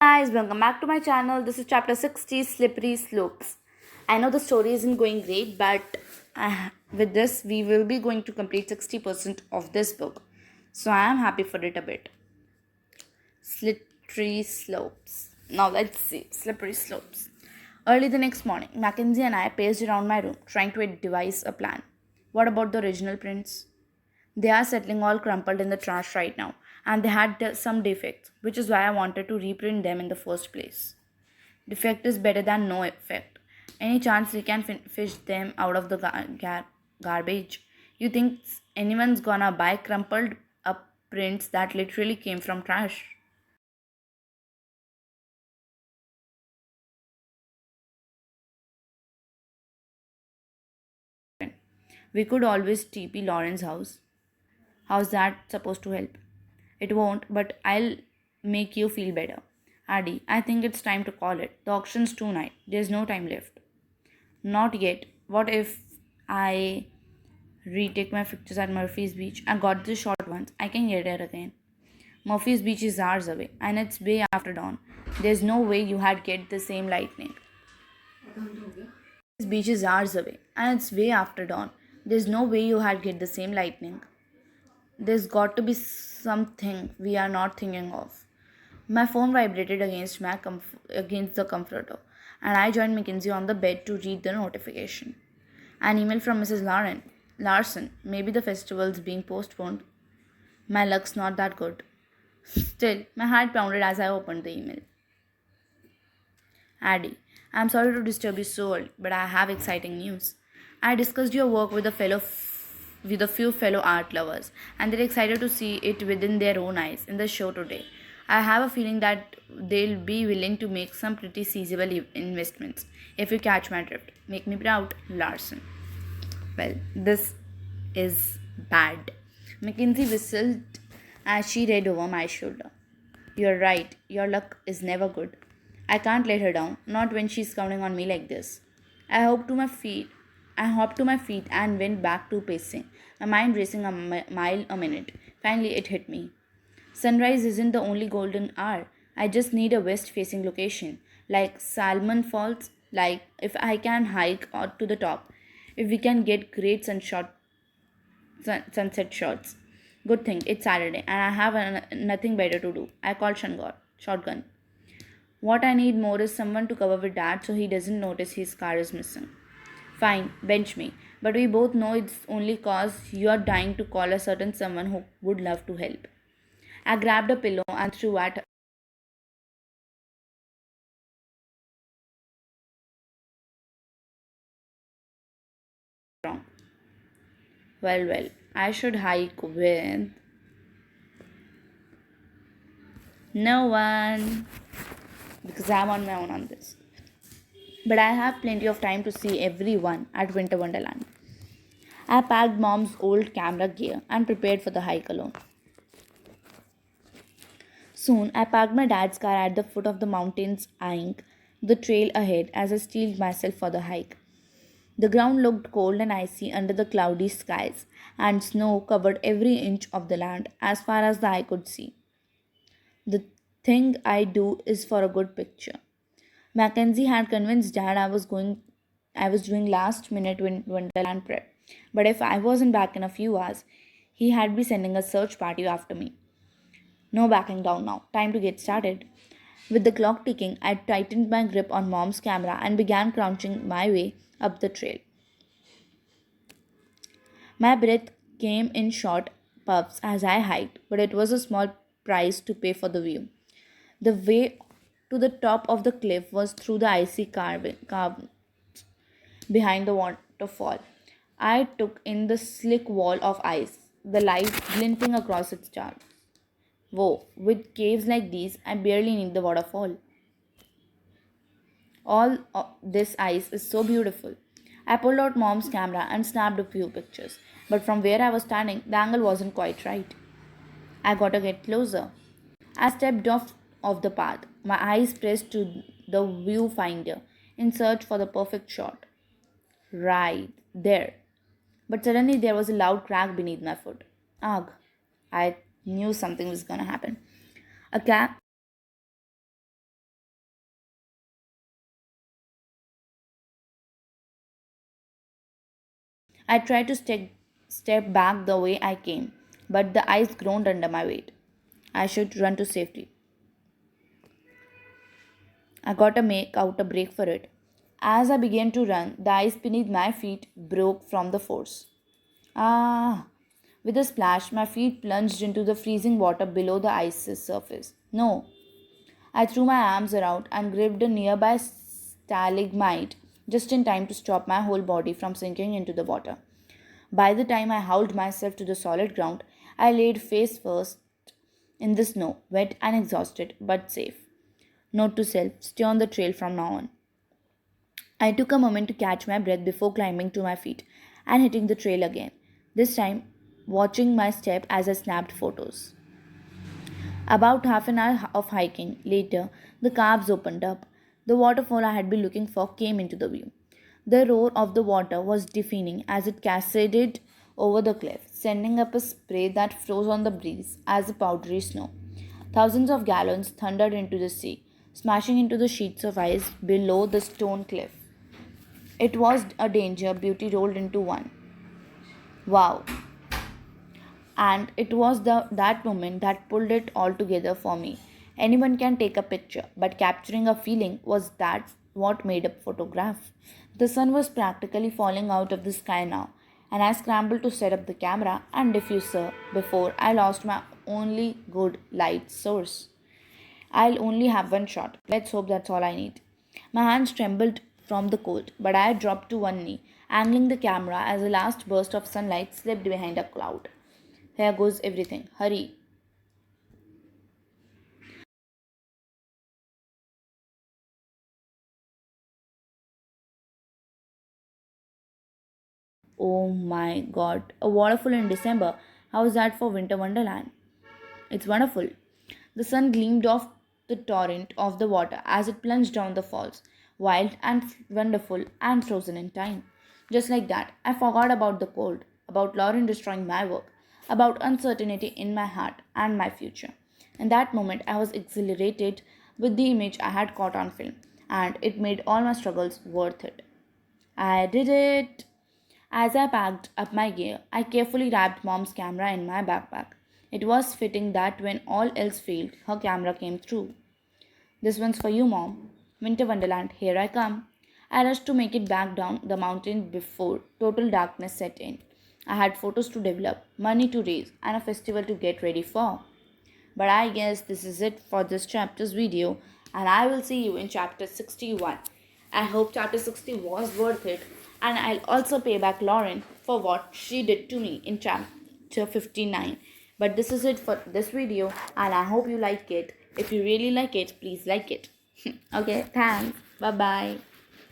Guys, welcome back to my channel. This is chapter 60, Slippery Slopes. I know the story isn't going great, but with this, we will be going to complete 60% of this book. So I am happy for it a bit. Slippery Slopes. Now let's see. Slippery Slopes. Early the next morning, Mackenzie and I paced around my room, trying to devise a plan. What about the original prints? They are settling all crumpled in the trash right now, and they had some defects, which is why I wanted to reprint them in the first place. Defect is better than no effect. Any chance we can fish them out of the garbage? You think anyone's gonna buy crumpled up prints that literally came from trash? We could always TP Lauren's house. How's that supposed to help? It won't, but I'll make you feel better. Adi, I think it's time to call it. The auction's tonight. There's no time left. Not yet. What if I retake my pictures at Murphy's Beach? I got the short ones. I can get it again. Murphy's Beach is hours away, and it's way after dawn. There's no way you had get the same lightning. This beach is hours away, and it's way after dawn. There's no way you had get the same lightning. There's got to be something we are not thinking of. My phone vibrated against the comforter, and I joined Mackenzie on the bed to read the notification. An email from Mrs. Larson. Maybe the festival's being postponed. My luck's not that good. Still, my heart pounded as I opened the email. Addie, I'm sorry to disturb you so early, but I have exciting news. I discussed your work with a few fellow art lovers, and they're excited to see it within their own eyes in the show today. I have a feeling that they'll be willing to make some pretty feasible investments. If you catch my drift, make me proud, Larson. Well, this is bad. Mackenzie whistled as she read over my shoulder. You're right, your luck is never good. I can't let her down, not when she's counting on me like this. I hopped to my feet. I hopped to my feet and went back to pacing, my mind racing a mile a minute. Finally, it hit me. Sunrise isn't the only golden hour. I just need a west facing location, like Salmon Falls, like if I can hike out to the top, if we can get great sunset shots. Good thing it's Saturday and I have nothing better to do. I called Shotgun. What I need more is someone to cover with dad so he doesn't notice his car is missing. Fine, bench me. But we both know it's only cause you're dying to call a certain someone who would love to help. I grabbed a pillow and threw at her. Well, I should hike with no one because I'm on my own on this. But I have plenty of time to see everyone at Winter Wonderland. I packed mom's old camera gear and prepared for the hike alone. Soon, I parked my dad's car at the foot of the mountains, eyeing the trail ahead as I steeled myself for the hike. The ground looked cold and icy under the cloudy skies, and snow covered every inch of the land as far as the eye could see. The thing I do is for a good picture. Mackenzie had convinced Dad I was doing last minute Wonderland prep. But if I wasn't back in a few hours, he had be sending a search party after me. No backing down now. Time to get started. With the clock ticking, I tightened my grip on Mom's camera and began crouching my way up the trail. My breath came in short puffs as I hiked, but it was a small price to pay for the view. The way to the top of the cliff was through the icy carving behind the waterfall. I took in the slick wall of ice, the light glinting across its sharp. Whoa, with caves like these, I barely need the waterfall. All this ice is so beautiful. I pulled out mom's camera and snapped a few pictures, but from where I was standing, the angle wasn't quite right. I gotta get closer. I stepped off of the path, my eyes pressed to the viewfinder in search for the perfect shot. Right there. But suddenly there was a loud crack beneath my foot. Ugh. I knew something was gonna happen. A cat I tried to step back the way I came, but the ice groaned under my weight. I should run to safety. I got to make out a break for it. As I began to run, the ice beneath my feet broke from the force. Ah! With a splash, my feet plunged into the freezing water below the ice's surface. No! I threw my arms around and gripped a nearby stalagmite just in time to stop my whole body from sinking into the water. By the time I hauled myself to the solid ground, I laid face first in the snow, wet and exhausted, but safe. Note to self, stay on the trail from now on. I took a moment to catch my breath before climbing to my feet and hitting the trail again, this time watching my step as I snapped photos. About half an hour of hiking later, the caves opened up. The waterfall I had been looking for came into the view. The roar of the water was deafening as it cascaded over the cliff, sending up a spray that froze on the breeze as a powdery snow. Thousands of gallons thundered into the sea, smashing into the sheets of ice below the stone cliff. It was a danger beauty rolled into one. Wow, and it was that moment that pulled it all together for me. Anyone can take a picture, but capturing a feeling was that what made a photograph. The sun was practically falling out of the sky now, and I scrambled to set up the camera and diffuser before I lost my only good light source. I'll only have one shot. Let's hope that's all I need. My hands trembled from the cold, but I dropped to one knee, angling the camera as a last burst of sunlight slipped behind a cloud. Here goes everything. Hurry. Oh my god. A waterfall in December. How is that for Winter Wonderland? It's wonderful. The sun gleamed off the torrent of the water as it plunged down the falls, wild and wonderful and frozen in time. Just like that, I forgot about the cold, about Lauren destroying my work, about uncertainty in my heart and my future. In that moment, I was exhilarated with the image I had caught on film, and it made all my struggles worth it. I did it! As I packed up my gear, I carefully wrapped mom's camera in my backpack. It was fitting that when all else failed, her camera came through. This one's for you, Mom. Winter Wonderland, here I come. I rushed to make it back down the mountain before total darkness set in. I had photos to develop, money to raise, and a festival to get ready for. But I guess this is it for this chapter's video, and I will see you in chapter 61. I hope chapter 60 was worth it, and I'll also pay back Lauren for what she did to me in chapter 59. But this is it for this video, and I hope you like it. If you really like it, please like it. Okay, thanks. Bye bye.